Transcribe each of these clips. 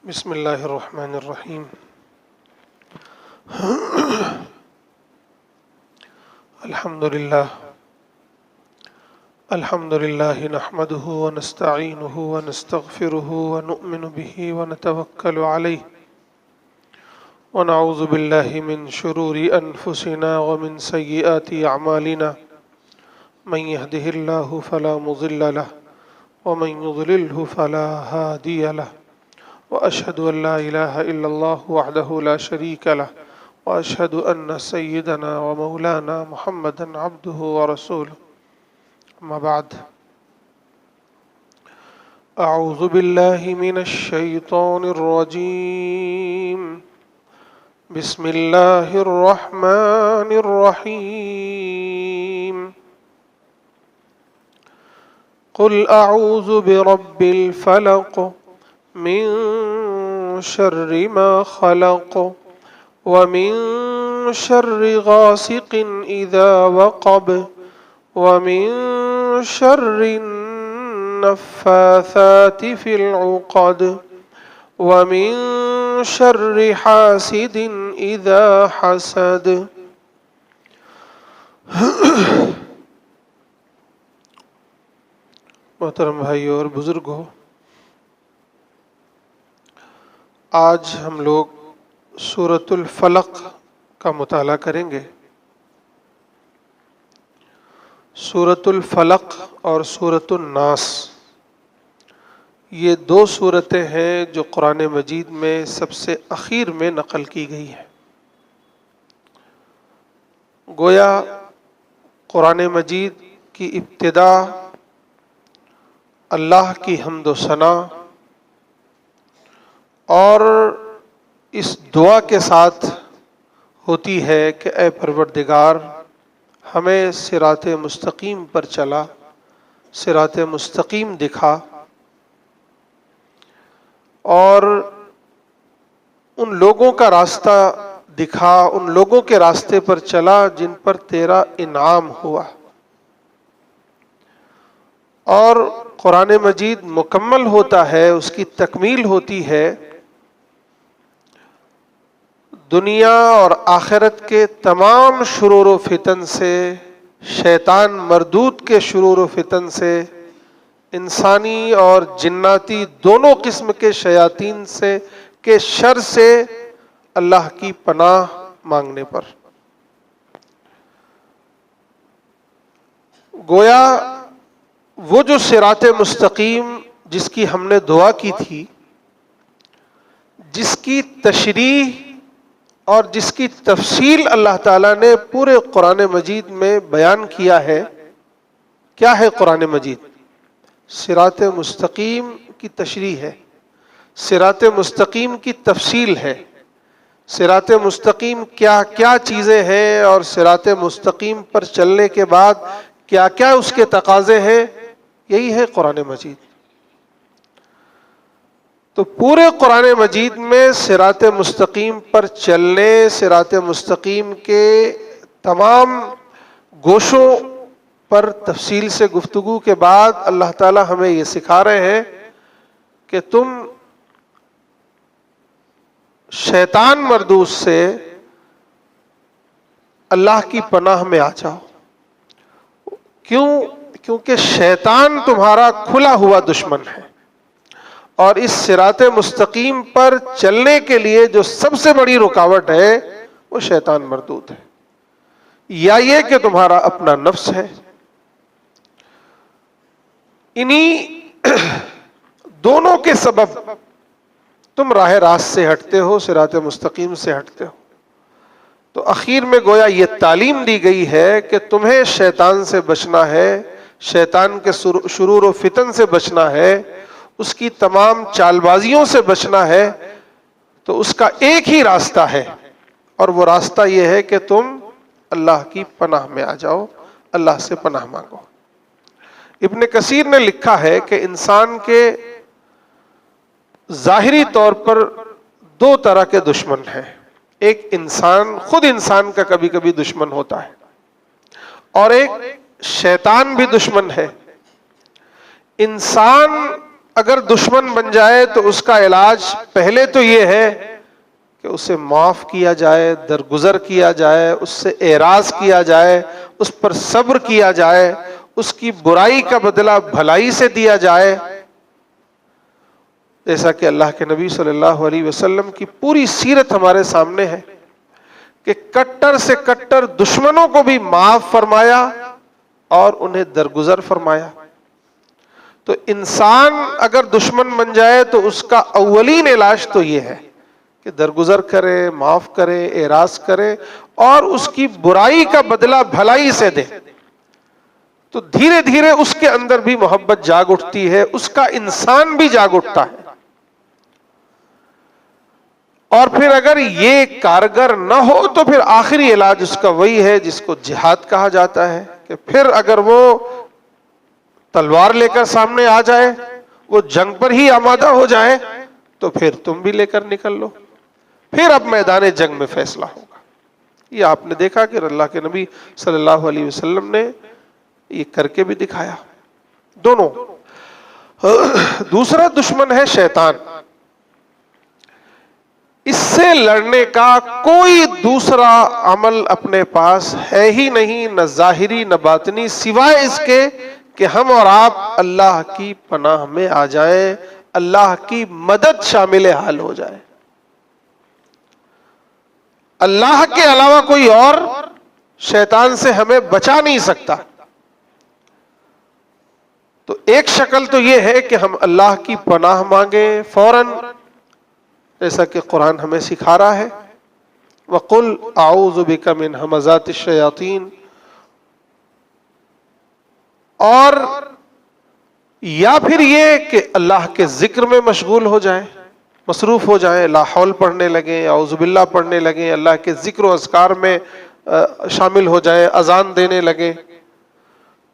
بسم اللہ الرحمن الرحیم۔ الحمد للہ نحمده ونستعینه ونستغفره ونؤمن به ونتوکل علیہ ونعوذ باللہ من شرور انفسنا ومن سیئات اعمالنا من يهده الله فلا مضل له ومن يضلله فلا هادي له وأشهد أن لا إله إلا الله وحده لا شريك له وأشهد أن سيدنا ومولانا محمدا عبده ورسوله أما بعد أعوذ بالله من الشيطان الرجيم بسم الله الرحمن الرحيم قل أعوذ برب الفلق من شر ما خلق ومن شر غاسق إذا وقب ومن شر النفاثات في العقد ومن شر حاسد إذا حسد۔ محترم بھائی اور بزرگوں، آج ہم لوگ سورۃ الفلق کا مطالعہ کریں گے۔ سورۃ الفلق اور سورۃ الناس یہ دو سورتیں ہیں جو قرآن مجید میں سب سے اخیر میں نقل کی گئی ہیں۔ گویا قرآن مجید کی ابتدا اللہ کی حمد و ثنا اور اس دعا کے ساتھ ہوتی ہے کہ اے پروردگار ہمیں صراط مستقیم پر چلا، صراط مستقیم دکھا، اور ان لوگوں کا راستہ دکھا، ان لوگوں کے راستے پر چلا جن پر تیرا انعام ہوا۔ اور قرآن مجید مکمل ہوتا ہے، اس کی تکمیل ہوتی ہے دنیا اور آخرت کے تمام شرور و فتن سے، شیطان مردود کے شرور و فتن سے، انسانی اور جناتی دونوں قسم کے شیاطین سے کے شر سے اللہ کی پناہ مانگنے پر۔ گویا وہ جو صراط مستقیم جس کی ہم نے دعا کی تھی، جس کی تشریح اور جس کی تفصیل اللہ تعالیٰ نے پورے قرآن مجید میں بیان کیا ہے، کیا ہے قرآن مجید؟ صراط مستقیم کی تشریح ہے، صراط مستقیم کی تفصیل ہے، صراط مستقیم کیا کیا چیزیں ہیں اور صراط مستقیم پر چلنے کے بعد کیا کیا اس کے تقاضے ہیں، یہی ہے قرآن مجید۔ تو پورے قرآن مجید میں صراط مستقیم پر چلنے، صراط مستقیم کے تمام گوشوں پر تفصیل سے گفتگو کے بعد اللہ تعالی ہمیں یہ سکھا رہے ہیں کہ تم شیطان مردود سے اللہ کی پناہ میں آ جاؤ۔ کیونکہ شیطان تمہارا کھلا ہوا دشمن ہے، اور اس صراط مستقیم پر چلنے کے لیے جو سب سے بڑی رکاوٹ ہے وہ شیطان مردود ہے، یا یہ کہ تمہارا اپنا نفس ہے۔ انہی دونوں کے سبب تم راہ راست سے ہٹتے ہو، صراط مستقیم سے ہٹتے ہو۔ تو اخیر میں گویا یہ تعلیم دی گئی ہے کہ تمہیں شیطان سے بچنا ہے، شیطان کے شرور و فتن سے بچنا ہے، اس کی تمام چال بازیوں سے بچنا ہے۔ تو اس کا ایک ہی راستہ ہے، اور وہ راستہ یہ ہے کہ تم اللہ کی پناہ میں آ جاؤ، اللہ سے پناہ مانگو۔ ابن کثیر نے لکھا ہے کہ انسان کے ظاہری طور پر دو طرح کے دشمن ہیں۔ ایک انسان، خود انسان کا کبھی کبھی دشمن ہوتا ہے، اور ایک شیطان بھی دشمن ہے۔ انسان اگر دشمن بن جائے تو اس کا علاج پہلے تو یہ ہے کہ اسے معاف کیا جائے، درگزر کیا جائے، اس سے اعراض کیا جائے، اس پر صبر کیا جائے، اس کی برائی کا بدلہ بھلائی سے دیا جائے، جیسا کہ اللہ کے نبی صلی اللہ علیہ وسلم کی پوری سیرت ہمارے سامنے ہے کہ کٹر سے کٹر دشمنوں کو بھی معاف فرمایا اور انہیں درگزر فرمایا۔ تو انسان اگر دشمن بن جائے تو اس کا اولین علاج تو یہ ہے کہ درگزر کرے، معاف کرے، اعراض کرے اور اس کی برائی کا بدلہ بھلائی سے دے۔ تو دھیرے دھیرے اس کے اندر بھی محبت جاگ اٹھتی ہے، اس کا انسان بھی جاگ اٹھتا ہے۔ اور پھر اگر یہ کارگر نہ ہو تو پھر آخری علاج اس کا وہی ہے جس کو جہاد کہا جاتا ہے، کہ پھر اگر وہ تلوار لے کر سامنے آ جائے، وہ جنگ پر ہی آمادہ ہو جائے، تو پھر تم بھی لے کر نکل لو، پھر اب میدان جنگ میں فیصلہ ہوگا۔ یہ آپ نے دیکھا کہ اللہ کے نبی صلی اللہ علیہ وسلم نے یہ کر کے بھی دکھایا، دونوں۔ دوسرا دشمن ہے شیطان۔ اس سے لڑنے کا کوئی دوسرا عمل اپنے پاس ہے ہی نہیں، نہ ظاہری نہ باطنی، سوائے اس کے کہ ہم اور آپ اللہ کی پناہ میں آ جائیں، اللہ کی مدد شامل حال ہو جائے۔ اللہ کے علاوہ کوئی اور شیطان سے ہمیں بچا نہیں سکتا۔ تو ایک شکل تو یہ ہے کہ ہم اللہ کی پناہ مانگیں فوراً، جیسا کہ قرآن ہمیں سکھا رہا ہے، وَقُلْ أَعُوذُ بِكَ مِنْ ہَمَزَاتِ الشَّيَاطِينِ، اور یا پھر یہ کہ اللہ کے ذکر میں مشغول ہو جائیں، مصروف ہو جائیں، لا حول پڑھنے لگیں، اعوذ باللہ پڑھنے لگیں، اللہ کے ذکر و اذکار میں شامل ہو جائیں، اذان دینے لگیں۔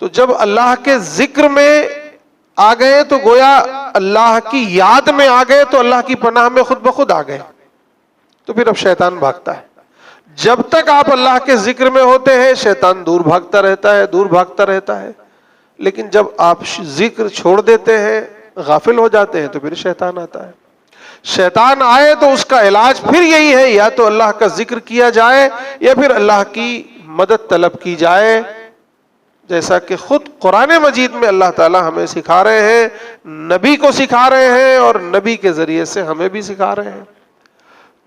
تو جب اللہ کے ذکر میں آ گئے تو گویا اللہ کی یاد میں آ گئے، تو اللہ کی پناہ میں خود بخود آ گئے، تو پھر اب شیطان بھاگتا ہے۔ جب تک آپ اللہ کے ذکر میں ہوتے ہیں شیطان دور بھاگتا رہتا ہے، دور بھاگتا رہتا ہے، لیکن جب آپ ذکر چھوڑ دیتے ہیں، غافل ہو جاتے ہیں، تو پھر شیطان آتا ہے۔ شیطان آئے تو اس کا علاج پھر یہی ہے، یا تو اللہ کا ذکر کیا جائے یا پھر اللہ کی مدد طلب کی جائے، جیسا کہ خود قرآن مجید میں اللہ تعالی ہمیں سکھا رہے ہیں، نبی کو سکھا رہے ہیں اور نبی کے ذریعے سے ہمیں بھی سکھا رہے ہیں۔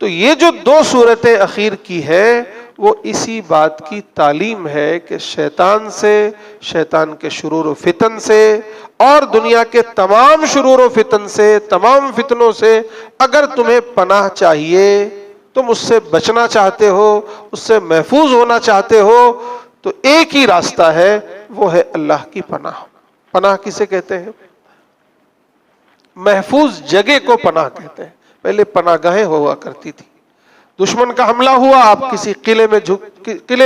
تو یہ جو دو صورتیں اخیر کی ہے وہ اسی بات کی تعلیم ہے کہ شیطان سے، شیطان کے شرور و فتن سے اور دنیا کے تمام شرور و فتن سے، تمام فتنوں سے اگر تمہیں پناہ چاہیے، تم اس سے بچنا چاہتے ہو، اس سے محفوظ ہونا چاہتے ہو، تو ایک ہی راستہ ہے، وہ ہے اللہ کی پناہ۔ پناہ کسے کہتے ہیں؟ محفوظ جگہ کو پناہ کہتے ہیں۔ پہلے پناہ گاہیں ہوا کرتی تھی، دشمن کا حملہ ہوا، آپ کسی قلعے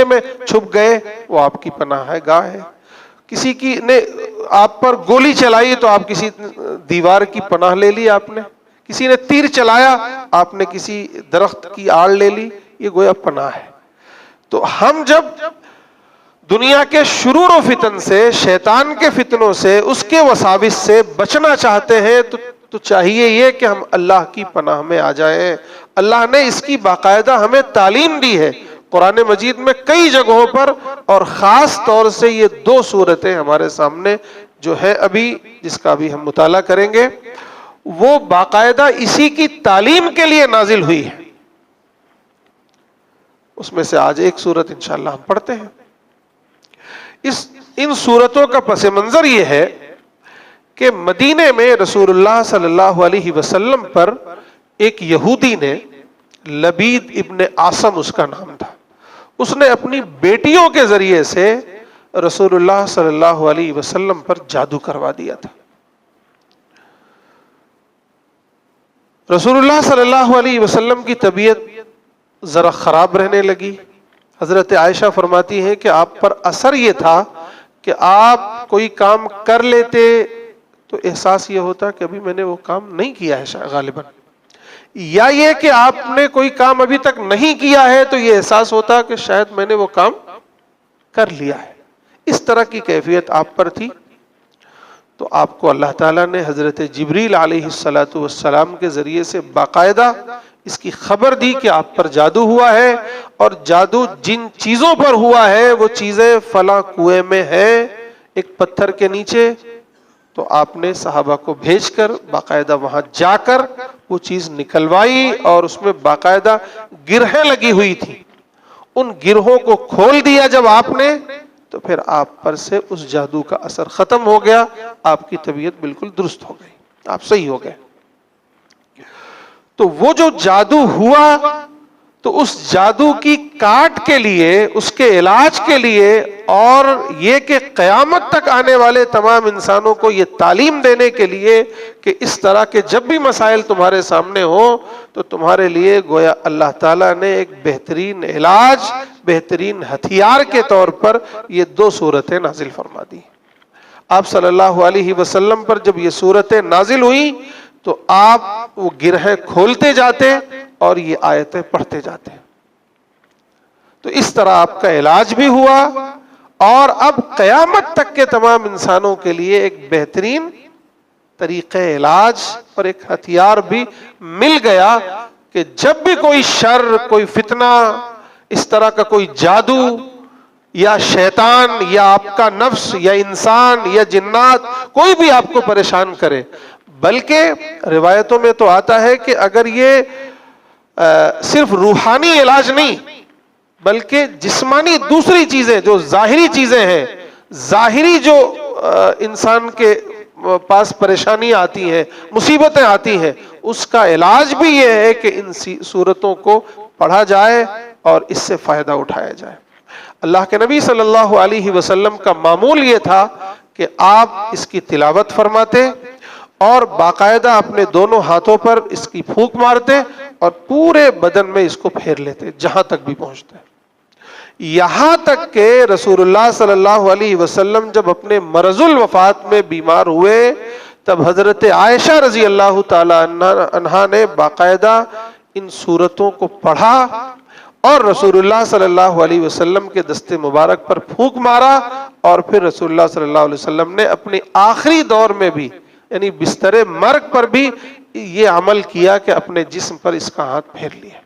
میں چھپ گئے، وہ آپ کی پناہ ہے، گاہ ہے۔ کسی کی نے آپ پر گولی چلائی تو آپ کسی دیوار کی پناہ لے لی، آپ نے کسی نے تیر چلایا، آپ نے کسی درخت کی آڑ لے لی، یہ گویا پناہ ہے۔ تو ہم جب دنیا کے شرور و فتن سے، شیطان کے فتنوں سے، اس کے وساوس سے بچنا چاہتے ہیں تو چاہیے یہ کہ ہم اللہ کی پناہ میں آ جائیں۔ اللہ نے اس کی باقاعدہ ہمیں تعلیم دی ہے قرآن مجید میں کئی جگہوں پر، اور خاص طور سے یہ دو صورتیں ہمارے سامنے جو ہے ابھی، جس کا بھی ہم مطالعہ کریں گے، وہ باقاعدہ اسی کی تعلیم کے لیے نازل ہوئی ہے۔ اس میں سے آج ایک صورت انشاءاللہ ہم پڑھتے ہیں۔ ان صورتوں کا پس منظر یہ ہے کہ مدینے میں رسول اللہ صلی اللہ علیہ وسلم پر ایک یہودی نے، لبید ابن عاصم اس کا نام تھا، اس نے اپنی بیٹیوں کے ذریعے سے رسول اللہ صلی اللہ علیہ وسلم پر جادو کروا دیا تھا۔ رسول اللہ صلی اللہ علیہ وسلم کی طبیعت ذرا خراب رہنے لگی۔ حضرت عائشہ فرماتی ہیں کہ آپ پر اثر یہ تھا کہ آپ کوئی کام کر لیتے تو احساس یہ ہوتا کہ ابھی میں نے وہ کام نہیں کیا ہے غالباً، یا یہ کہ آپ نے کوئی کام ابھی تک نہیں کیا ہے تو یہ احساس ہوتا کہ شاید میں نے وہ کام کر لیا ہے۔ اس طرح کی کیفیت آپ پر تھی۔ تو آپ کو اللہ تعالیٰ نے حضرت جبریل علیہ السلام کے ذریعے سے باقاعدہ اس کی خبر دی کہ آپ پر جادو ہوا ہے، اور جادو جن چیزوں پر ہوا ہے وہ چیزیں فلاں کنویں میں ہیں ایک پتھر کے نیچے. تو آپ نے صحابہ کو بھیج کر باقاعدہ وہاں جا کر وہ چیز نکلوائی، اور اس میں باقاعدہ گرہیں لگی ہوئی تھی. ان گرہوں کو کھول دیا جب آپ نے، تو پھر آپ پر سے اس جادو کا اثر ختم ہو گیا، آپ کی طبیعت بالکل درست ہو گئی، آپ صحیح ہو گئے. تو وہ جو جادو ہوا، تو اس جادو کی کاٹ کے لیے، اس کے علاج کے لیے، اور یہ کہ قیامت تک آنے والے تمام انسانوں کو یہ تعلیم دینے کے لیے کہ اس طرح کے جب بھی مسائل تمہارے سامنے ہوں تو تمہارے لیے گویا اللہ تعالیٰ نے ایک بہترین علاج، بہترین ہتھیار کے طور پر یہ 2 سورتیں نازل فرما دی. آپ صلی اللہ علیہ وسلم پر جب یہ سورتیں نازل ہوئی تو آپ وہ گرہیں کھولتے جاتے اور یہ آیتیں پڑھتے جاتے. تو اس طرح آپ کا علاج بھی ہوا، اور اب قیامت تک کے تمام انسانوں کے لیے ایک بہترین طریقہ علاج اور ایک ہتھیار بھی مل گیا کہ جب بھی کوئی شر، کوئی فتنہ، اس طرح کا کوئی جادو یا شیطان یا آپ کا نفس یا انسان یا جنات کوئی بھی آپ کو پریشان کرے، بلکہ روایتوں میں تو آتا ہے کہ اگر یہ صرف روحانی علاج نہیں بلکہ جسمانی دوسری چیزیں جو ظاہری چیزیں ہیں، ظاہری جو انسان کے پاس پریشانیاں آتی ہیں، مصیبتیں آتی ہیں، اس کا علاج بھی یہ ہے کہ ان سورتوں کو پڑھا جائے اور اس سے فائدہ اٹھایا جائے. اللہ کے نبی صلی اللہ علیہ وسلم کا معمول یہ تھا کہ آپ اس کی تلاوت فرماتے اور باقاعدہ اپنے دونوں ہاتھوں پر اس کی پھونک مارتے اور پورے بدن میں اس کو پھیر لیتے جہاں تک بھی پہنچتے. یہاں تک کہ رسول اللہ صلی اللہ علیہ وسلم جب اپنے مرض الوفات میں بیمار ہوئے تب حضرت عائشہ رضی اللہ تعالی عنہا نے باقاعدہ ان سورتوں کو پڑھا اور رسول اللہ صلی اللہ علیہ وسلم کے دست مبارک پر پھونک مارا، اور پھر رسول اللہ صلی اللہ علیہ وسلم نے اپنے آخری دور میں بھی، یعنی بستر مرگ پر بھی یہ عمل کیا کہ اپنے جسم پر اس کا ہاتھ پھیر لیا.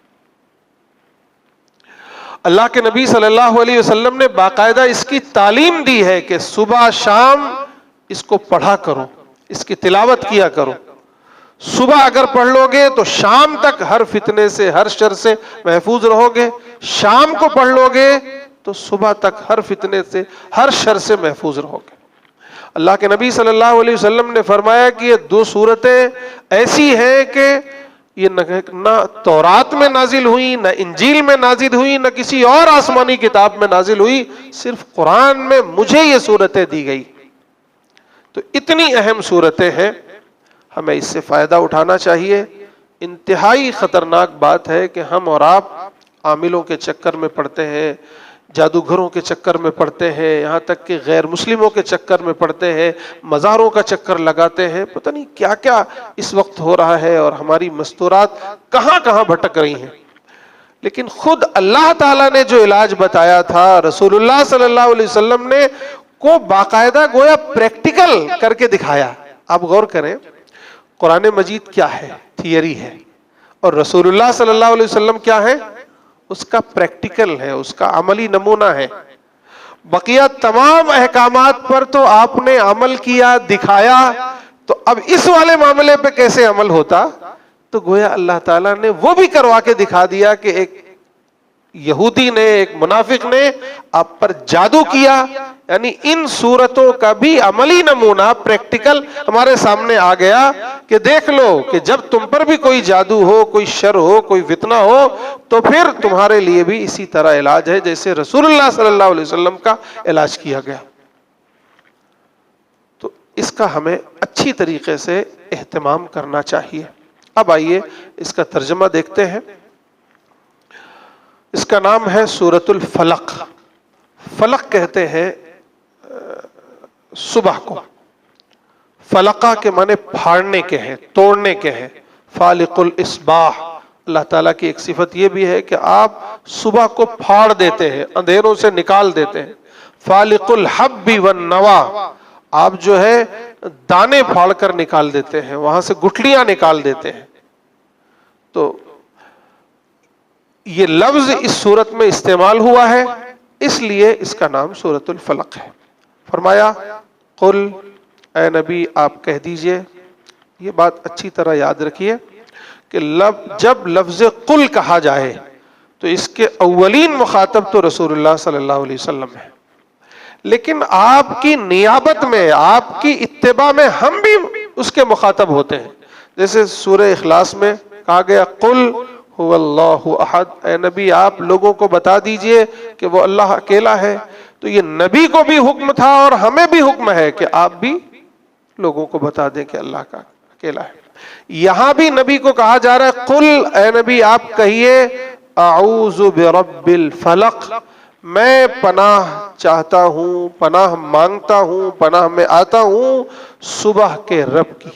اللہ کے نبی صلی اللہ علیہ وسلم نے باقاعدہ اس کی تعلیم دی ہے کہ صبح شام اس کو پڑھا کرو، اس کی تلاوت کیا کرو. صبح اگر پڑھ لو گے تو شام تک ہر فتنے سے، ہر شر سے محفوظ رہو گے. شام کو پڑھ لو گے تو صبح تک ہر فتنے سے، ہر شر سے محفوظ رہو گے. اللہ کے نبی صلی اللہ علیہ وسلم نے فرمایا کہ یہ 2 سورتیں ایسی ہیں کہ یہ نہ تورات میں نازل ہوئی، نہ انجیل میں نازل ہوئی، نہ کسی اور آسمانی کتاب میں نازل ہوئی، صرف قرآن میں مجھے یہ سورتیں دی گئی. تو اتنی اہم سورتیں ہیں، ہمیں اس سے فائدہ اٹھانا چاہیے. انتہائی خطرناک بات ہے کہ ہم اور آپ عاملوں کے چکر میں پڑتے ہیں، جادوگروں کے چکر میں پڑتے ہیں، یہاں تک کہ غیر مسلموں کے چکر میں پڑتے ہیں، مزاروں کا چکر لگاتے ہیں. پتہ نہیں کیا کیا اس وقت ہو رہا ہے اور ہماری مستورات کہاں کہاں بھٹک رہی ہیں. لیکن خود اللہ تعالیٰ نے جو علاج بتایا تھا، رسول اللہ صلی اللہ علیہ وسلم نے کو باقاعدہ گویا پریکٹیکل کر کے دکھایا. آپ غور کریں، قرآن مجید کیا ہے؟ تھیوری ہے. اور رسول اللہ صلی اللہ علیہ وسلم کیا ہے؟ اس کا پریکٹیکل ہے، اس کا عملی نمونہ ہے. بقیہ تمام احکامات پر تو آپ نے عمل کیا، دکھایا، تو اب اس والے معاملے پہ کیسے عمل ہوتا؟ تو گویا اللہ تعالیٰ نے وہ بھی کروا کے دکھا دیا کہ ایک یہودی نے، ایک منافق نے آپ پر جادو کیا. یعنی ان صورتوں کا بھی عملی نمونہ پریکٹیکل ہمارے سامنے آ گیا کہ دیکھ لو کہ جب تم پر بھی کوئی جادو ہو، کوئی شر ہو، کوئی فتنہ ہو، تو پھر تمہارے لیے بھی اسی طرح علاج ہے جیسے رسول اللہ صلی اللہ علیہ وسلم کا علاج کیا گیا. تو اس کا ہمیں اچھی طریقے سے اہتمام کرنا چاہیے. اب آئیے اس کا ترجمہ دیکھتے ہیں. اس کا نام ہے سورۃ الفلق. فلق کہتے ہیں صبح کو. فلقہ کے معنی پھاڑنے کے ہیں، توڑنے کے ہیں. فالق الاصباح، اللہ تعالیٰ کی ایک صفت یہ بھی ہے کہ آپ صبح کو پھاڑ دیتے ہیں، اندھیروں سے نکال دیتے ہیں. فالق الحب والنوا، آپ جو ہے دانے پھاڑ کر نکال دیتے ہیں، وہاں سے گٹھلیاں نکال دیتے ہیں. تو یہ لفظ اس سورت میں استعمال ہوا ہے، اس لیے اس کا نام سورۃ الفلق ہے. فرمایا قل، اے نبی آپ کہہ دیجئے. یہ بات اچھی طرح یاد رکھیے کہ جب لفظ قل کہا جائے تو اس کے اولین مخاطب تو رسول اللہ صلی اللہ علیہ وسلم ہے، لیکن آپ کی نیابت میں، آپ کی اتباع میں ہم بھی اس کے مخاطب ہوتے ہیں. جیسے سورہ اخلاص میں کہا گیا قل هو اللہ احد، اے نبی آپ لوگوں کو بتا دیجئے کہ وہ اللہ اکیلا ہے. تو یہ نبی کو بھی حکم تھا اور ہمیں بھی حکم ہے کہ آپ بھی لوگوں کو بتا دیں کہ اللہ کا اکیلا ہے. یہاں بھی نبی کو کہا جا رہا ہے قل، اے نبی آپ کہیے اعوذ برب الفلق، میں پناہ چاہتا ہوں، پناہ مانگتا ہوں، پناہ میں آتا ہوں صبح کے رب کی.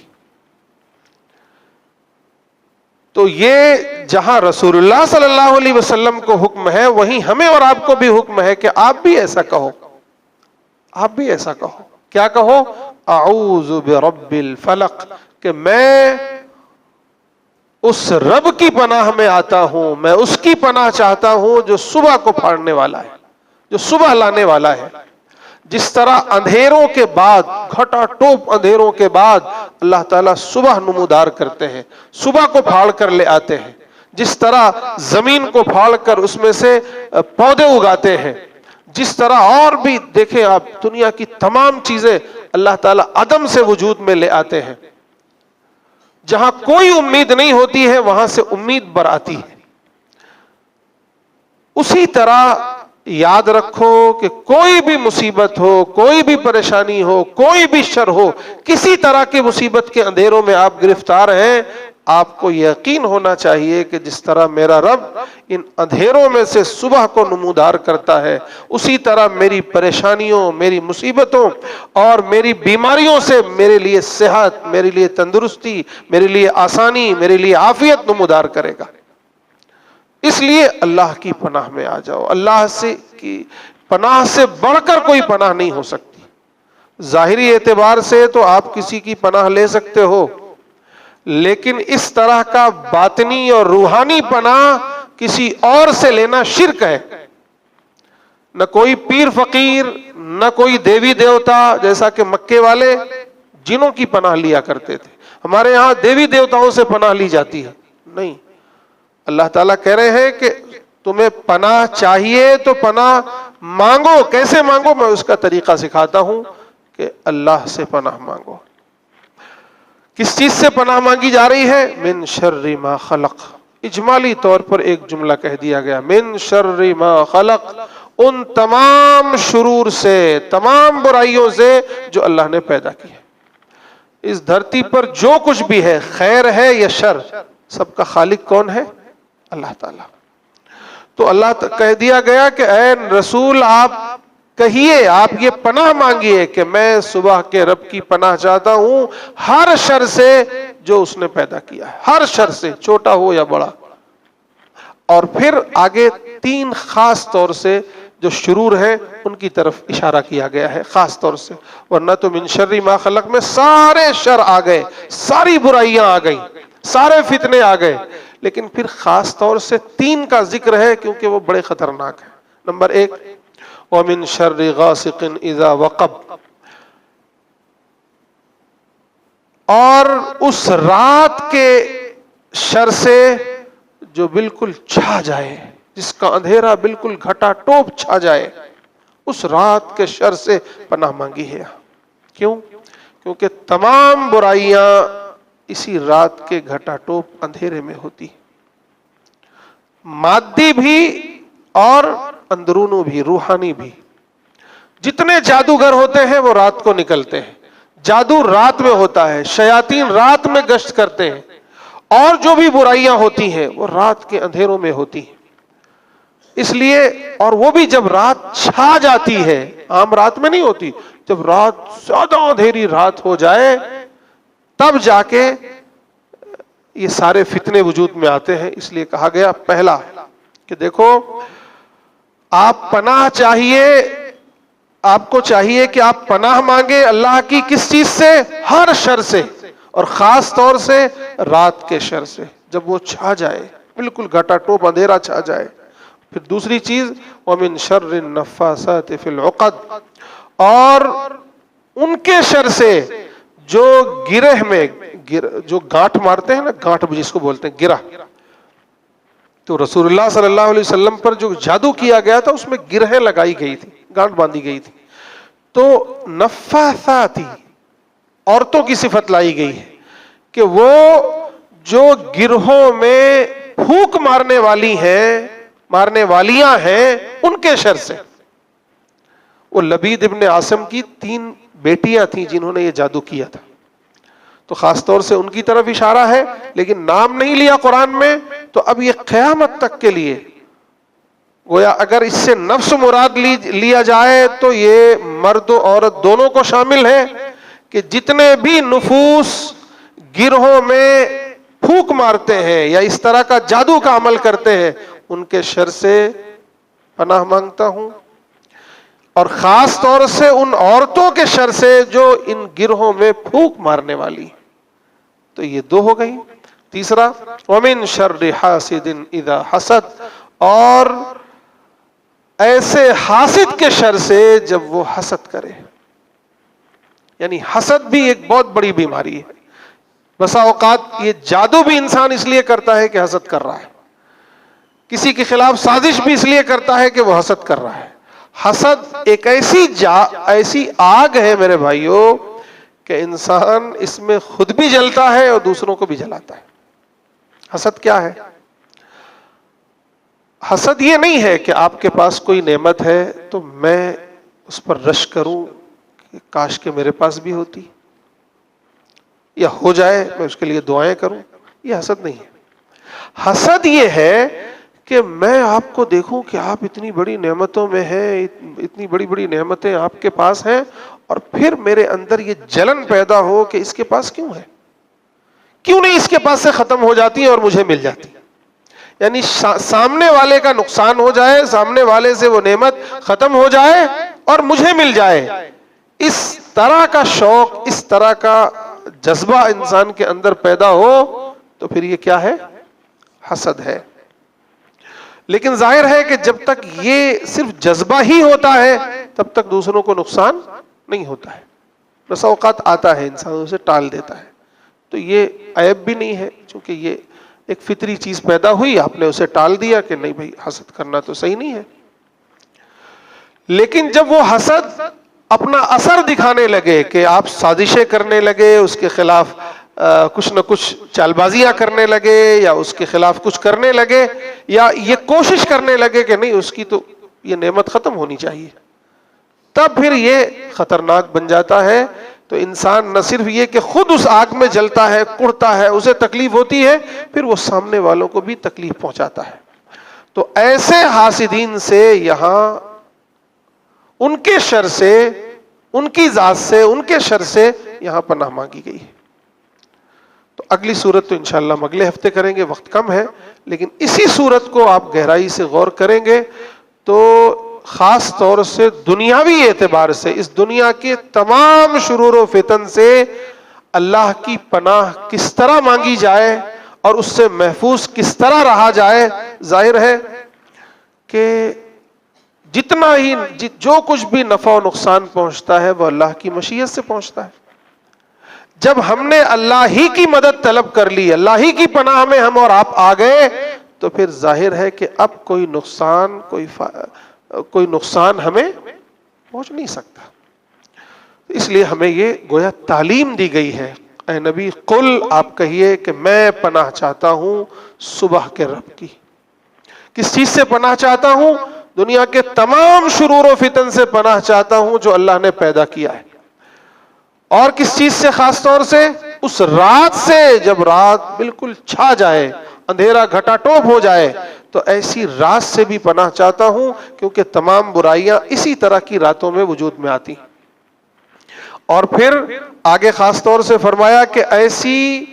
تو یہ جہاں رسول اللہ صلی اللہ علیہ وسلم کو حکم ہے، وہیں ہمیں اور آپ کو بھی حکم ہے کہ آپ بھی ایسا کہو. آپ بھی ایسا کہو. کیا کہو؟ اعوذ برب الفلق، کہ میں اس رب کی پناہ میں آتا ہوں، میں اس کی پناہ چاہتا ہوں جو صبح کو پھاڑنے والا ہے، جو صبح لانے والا ہے. جس طرح اندھیروں کے بعد، گھٹا ٹوپ اندھیروں کے بعد اللہ تعالیٰ صبح نمودار کرتے ہیں، صبح کو پھاڑ کر لے آتے ہیں. جس طرح زمین کو پھاڑ کر اس میں سے پودے اگاتے ہیں، جس طرح اور بھی دیکھیں آپ دنیا کی تمام چیزیں اللہ تعالیٰ عدم سے وجود میں لے آتے ہیں. جہاں کوئی امید نہیں ہوتی ہے وہاں سے امید برآتی ہے. اسی طرح یاد رکھو کہ کوئی بھی مصیبت ہو، کوئی بھی پریشانی ہو، کوئی بھی شر ہو، کسی طرح کی مصیبت کے اندھیروں میں آپ گرفتار ہیں، آپ کو یقین ہونا چاہیے کہ جس طرح میرا رب ان اندھیروں میں سے صبح کو نمودار کرتا ہے، اسی طرح میری پریشانیوں، میری مصیبتوں اور میری بیماریوں سے میرے لیے صحت، میرے لیے تندرستی، میرے لیے آسانی، میرے لیے عافیت نمودار کرے گا. اس لیے اللہ کی پناہ میں آ جاؤ. اللہ سے کی پناہ سے بڑھ کر کوئی پناہ نہیں ہو سکتی. ظاہری اعتبار سے تو آپ کسی کی پناہ لے سکتے ہو، لیکن اس طرح کا باطنی اور روحانی پناہ کسی اور سے لینا شرک ہے. نہ کوئی پیر فقیر، نہ کوئی دیوی دیوتا، جیسا کہ مکے والے جنوں کی پناہ لیا کرتے تھے. ہمارے ہاں دیوی دیوتاؤں سے پناہ لی جاتی ہے. نہیں، اللہ تعالیٰ کہہ رہے ہیں کہ تمہیں پناہ چاہیے تو پناہ مانگو. کیسے مانگو؟ میں اس کا طریقہ سکھاتا ہوں کہ اللہ سے پناہ مانگو. کس چیز سے پناہ مانگی جا رہی ہے؟ من شر ما خلق. اجمالی طور پر ایک جملہ کہہ دیا گیا، من شر ما خلق، ان تمام شرور سے، تمام برائیوں سے جو اللہ نے پیدا کی ہے. اس دھرتی پر جو کچھ بھی ہے، خیر ہے یا شر، سب کا خالق کون ہے؟ اللہ تعالیٰ. تو اللہ کہہ دیا گیا کہ اے رسول آپ کہیے، آپ یہ پناہ مانگیے کہ میں صبح کے رب کی پناہ چاہتا ہوں ہر شر سے جو اس نے پیدا کیا ہے، ہر شر سے، چھوٹا ہو یا بڑا. اور پھر آگے تین خاص طور سے جو شرور ہیں ان کی طرف اشارہ کیا گیا ہے خاص طور سے. ورنہ تو من شر ما خلق میں سارے شر آ گئے، ساری برائیاں آ گئیں، سارے فتنے آ گئے، لیکن پھر خاص طور سے تین کا ذکر ہے کیونکہ وہ بڑے خطرناک ہیں. نمبر ایک، وَمِن شَرِّ غَاسِقٍ إِذَا وَقَبَ، اور اس رات کے شر سے جو بالکل چھا جائے، جس کا اندھیرا بالکل گھٹا ٹوپ چھا جائے، اس رات کے شر سے پناہ مانگی ہے. کیوں؟ کیونکہ تمام برائیاں اسی رات کے گھٹا ٹوپ اندھیرے میں ہوتی، مادی بھی اور اندرونوں بھی، روحانی بھی. جتنے جادوگر ہوتے ہیں وہ رات کو نکلتے ہیں، جادو رات میں ہوتا ہے، شیاطین رات میں گشت کرتے ہیں، اور جو بھی برائیاں ہوتی ہیں وہ رات کے اندھیروں میں ہوتی ہیں. اس لیے، اور وہ بھی جب رات چھا جاتی ہے، عام رات میں نہیں ہوتی، جب رات زیادہ اندھیری رات ہو جائے تب جا کے یہ سارے فتنے وجود میں آتے ہیں. اس لیے کہا گیا پہلا کہ دیکھو آپ پناہ چاہیے آپ کو چاہیے کہ آپ پناہ مانگے اللہ کی کس چیز سے؟ ہر شر سے، اور خاص طور سے رات کے شر سے، جب وہ چھا جائے، بالکل گھٹا ٹوپ اندھیرا چھا جائے۔ پھر دوسری چیز وَمِن شَرِّ النَّفَّاثَاتِ فِي الْعُقَدِ، اور ان کے شر سے جو گرہ میں جو گانٹھ مارتے ہیں نا، گانٹھ جس کو بولتے ہیں گرہ، تو رسول اللہ صلی اللہ علیہ وسلم پر جو جادو کیا گیا تھا اس میں گرہیں لگائی گئی تھی، گانٹھ باندھی گئی تھی۔ تو نفاثاتی عورتوں کی صفت لائی گئی ہے کہ وہ جو گرہوں میں پھونک مارنے والی ہیں، مارنے والیاں ہیں، ان کے شر سے۔ وہ لبید ابن عاصم کی 3 بیٹیاں تھیں جنہوں نے یہ جادو کیا تھا، تو خاص طور سے ان کی طرف اشارہ ہے، لیکن نام نہیں لیا قرآن میں۔ تو اب یہ قیامت تک کے لیے گویا اگر اس سے نفس مراد لیا جائے تو یہ مرد و عورت دونوں کو شامل ہے، کہ جتنے بھی نفوس گرہوں میں پھونک مارتے ہیں یا اس طرح کا جادو کا عمل کرتے ہیں، ان کے شر سے پناہ مانگتا ہوں، اور خاص طور سے ان عورتوں کے شر سے جو ان گرہوں میں پھونک مارنے والی۔ تو یہ 2 ہو گئی۔ تیسرا وَمِن شَرِّ حَاسِدٍ إِذَا حَسَدَ، اور ایسے حاسد کے شر سے جب وہ حسد کرے۔ یعنی حسد بھی ایک بہت بڑی بیماری ہے۔ بسا اوقات یہ جادو بھی انسان اس لیے کرتا ہے کہ حسد کر رہا ہے، کسی کے خلاف سازش بھی اس لیے کرتا ہے کہ وہ حسد کر رہا ہے۔ حسد ایک ایسی آگ ہے میرے بھائیوں کہ انسان اس میں خود بھی جلتا ہے اور دوسروں کو بھی جلاتا ہے۔ حسد کیا ہے؟ حسد یہ نہیں ہے کہ آپ کے پاس کوئی نعمت ہے تو میں اس پر رش کروں کہ کاش کہ میرے پاس بھی ہوتی، یا ہو جائے میں اس کے لیے دعائیں کروں۔ یہ حسد نہیں ہے۔ حسد یہ ہے کہ میں آپ کو دیکھوں کہ آپ اتنی بڑی نعمتوں میں ہیں، اتنی بڑی بڑی نعمتیں آپ کے پاس ہیں، اور پھر میرے اندر یہ جلن پیدا ہو کہ اس کے پاس کیوں ہے، کیوں نہیں اس کے پاس سے ختم ہو جاتی اور مجھے مل جاتی۔ یعنی سامنے والے کا نقصان ہو جائے، سامنے والے سے وہ نعمت ختم ہو جائے اور مجھے مل جائے۔ اس طرح کا شوق، اس طرح کا جذبہ انسان کے اندر پیدا ہو تو پھر یہ کیا ہے؟ حسد ہے۔ لیکن ظاہر ہے کہ جب تک یہ صرف جذبہ ہی ہوتا ہے تب تک دوسروں کو نقصان نہیں ہوتا ہے۔ بس اوقات آتا ہے انسان اسے ٹال دیتا ہے، تو یہ عیب بھی نہیں ہے، چونکہ یہ ایک فطری چیز پیدا ہوئی، آپ نے اسے ٹال دیا کہ نہیں بھائی حسد کرنا تو صحیح نہیں ہے۔ لیکن جب وہ حسد اپنا اثر دکھانے لگے کہ آپ سازشیں کرنے لگے، اس کے خلاف کچھ نہ کچھ چال بازیاں کرنے لگے، یا اس کے خلاف کچھ کرنے لگے، یا یہ کوشش کرنے لگے کہ نہیں اس کی تو یہ نعمت ختم ہونی چاہیے، تب پھر یہ خطرناک بن جاتا ہے۔ تو انسان نہ صرف یہ کہ خود اس آگ میں جلتا ہے، کڑتا ہے، اسے تکلیف ہوتی ہے، پھر وہ سامنے والوں کو بھی تکلیف پہنچاتا ہے۔ تو ایسے حاسدین سے یہاں ان کے شر سے، ان کی ذات سے، ان کے شر سے یہاں پناہ مانگی گئی ہے۔ تو اگلی صورت تو انشاءاللہ ہم اگلے ہفتے کریں گے، وقت کم ہے، لیکن اسی صورت کو آپ گہرائی سے غور کریں گے تو خاص طور سے دنیاوی اعتبار سے اس دنیا کے تمام شرور و فتن سے اللہ کی پناہ کس طرح مانگی جائے اور اس سے محفوظ کس طرح رہا جائے۔ ظاہر ہے کہ جتنا ہی جو کچھ بھی نفع و نقصان پہنچتا ہے وہ اللہ کی مشیت سے پہنچتا ہے۔ جب ہم نے اللہ ہی کی مدد طلب کر لی، اللہ ہی کی پناہ میں ہم اور آپ آ گئے، تو پھر ظاہر ہے کہ اب کوئی نقصان ہمیں پہنچ نہیں سکتا۔ اس لیے ہمیں یہ گویا تعلیم دی گئی ہے۔ اے نبی قل، آپ کہیے کہ میں پناہ چاہتا ہوں صبح کے رب کی۔ کس چیز سے پناہ چاہتا ہوں؟ دنیا کے تمام شرور و فتن سے پناہ چاہتا ہوں جو اللہ نے پیدا کیا ہے۔ اور کس چیز سے؟ خاص طور سے اس رات سے، جب رات بالکل چھا جائے، اندھیرا گھٹا ٹوپ ہو جائے، تو ایسی رات سے بھی پناہ چاہتا ہوں، کیونکہ تمام برائیاں اسی طرح کی راتوں میں وجود میں آتی ہیں۔ اور پھر آگے خاص طور سے فرمایا کہ ایسی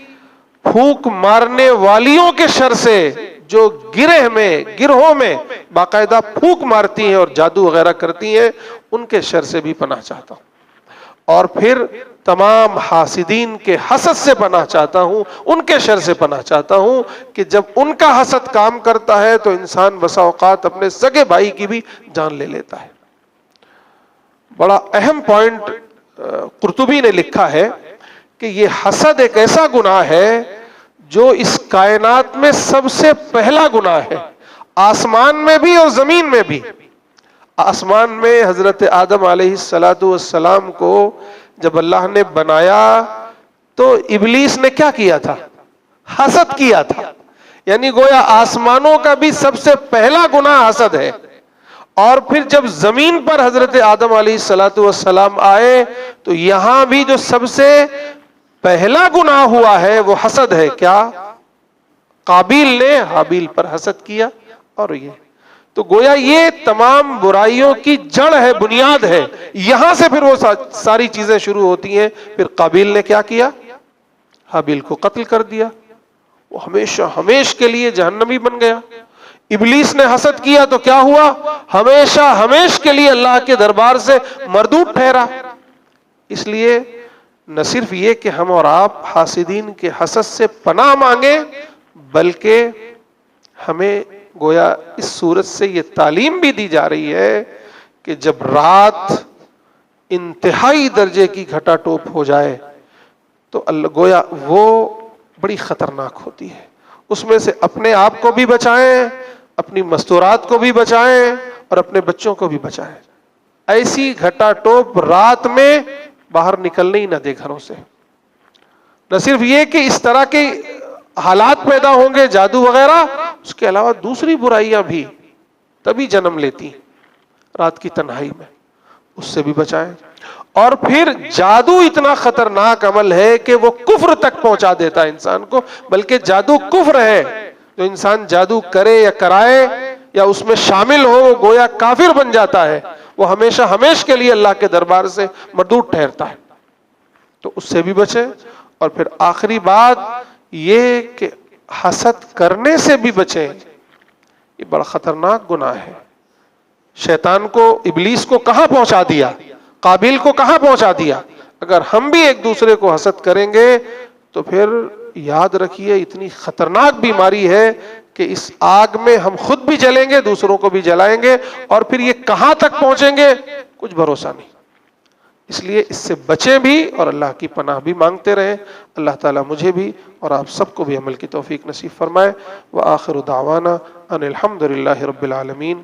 پھونک مارنے والیوں کے شر سے جو گرہوں میں باقاعدہ پھونک مارتی ہیں اور جادو وغیرہ کرتی ہیں، ان کے شر سے بھی پناہ چاہتا ہوں، اور پھر تمام حاسدین کے حسد سے پناہ چاہتا ہوں، ان کے شر سے پناہ چاہتا ہوں کہ جب ان کا حسد کام کرتا ہے تو انسان بسا اوقات اپنے سگے بھائی کی بھی جان لے لیتا ہے۔ بڑا اہم پوائنٹ قرطبی نے لکھا ہے کہ یہ حسد ایک ایسا گناہ ہے جو اس کائنات میں سب سے پہلا گناہ ہے، آسمان میں بھی اور زمین میں بھی۔ آسمان میں حضرت آدم علیہ السلام کو جب اللہ نے بنایا تو ابلیس نے کیا کیا تھا؟ حسد کیا تھا، یعنی گویا آسمانوں کا بھی سب سے پہلا گناہ حسد ہے۔ اور پھر جب زمین پر حضرت آدم علیہ السلام آئے تو یہاں بھی جو سب سے پہلا گناہ ہوا ہے وہ حسد ہے۔ کیا؟ قابیل نے حابیل پر حسد کیا، اور یہ تو گویا یہ تمام برائیوں کی جڑ ہے، بنیاد ہے، یہاں سے پھر وہ ساری چیزیں شروع ہوتی ہیں۔ پھر قابیل نے کیا کیا؟ حابیل کو قتل کر دیا، وہ ہمیشہ ہمیش کے لیے جہنمی بن گیا۔ ابلیس نے حسد کیا تو کیا ہوا؟ ہمیشہ ہمیش کے لیے اللہ کے دربار سے مردود ٹھہرا۔ اس لیے نہ صرف یہ کہ ہم اور آپ حاسدین کے حسد سے پناہ مانگیں، بلکہ ہمیں گویا اس صورت سے یہ تعلیم بھی دی جا رہی ہے کہ جب رات انتہائی درجے کی گھٹا ٹوپ ہو جائے تو گویا وہ بڑی خطرناک ہوتی ہے۔ اس میں سے اپنے آپ کو بھی بچائیں، اپنی مستورات کو بھی بچائیں، اور اپنے بچوں کو بھی بچائیں۔ ایسی گھٹا ٹوپ رات میں باہر نکلنے ہی نہ دے گھروں سے۔ نہ صرف یہ کہ اس طرح کے حالات پیدا ہوں گے، جادو وغیرہ، اس کے علاوہ دوسری برائیاں بھی تبھی جنم لیتی رات کی تنہائی میں، اس سے بھی بچائیں۔ اور پھر جادو اتنا خطرناک عمل ہے کہ وہ کفر تک پہنچا دیتا ہے انسان کو، بلکہ جادو کفر ہے۔ جو انسان جادو کرے یا کرائے یا اس میں شامل ہو، وہ گویا کافر بن جاتا ہے، وہ ہمیشہ ہمیش کے لیے اللہ کے دربار سے مردود ٹھہرتا ہے۔ تو اس سے بھی بچیں۔ اور پھر آخری بات یہ کہ حسد کرنے سے بھی بچیں، یہ بڑا خطرناک گناہ ہے۔ شیطان کو، ابلیس کو کہاں پہنچا دیا؟ قابیل کو کہاں پہنچا دیا؟ اگر ہم بھی ایک دوسرے کو حسد کریں گے تو پھر یاد رکھیے اتنی خطرناک بیماری ہے کہ اس آگ میں ہم خود بھی جلیں گے، دوسروں کو بھی جلائیں گے، اور پھر یہ کہاں تک پہنچیں گے کچھ بھروسہ نہیں۔ اس لیے اس سے بچیں بھی اور اللہ کی پناہ بھی مانگتے رہیں۔ اللہ تعالیٰ مجھے بھی اور آپ سب کو بھی عمل کی توفیق نصیب فرمائے۔ وآخر دعوانا ان الحمد للہ رب العالمین۔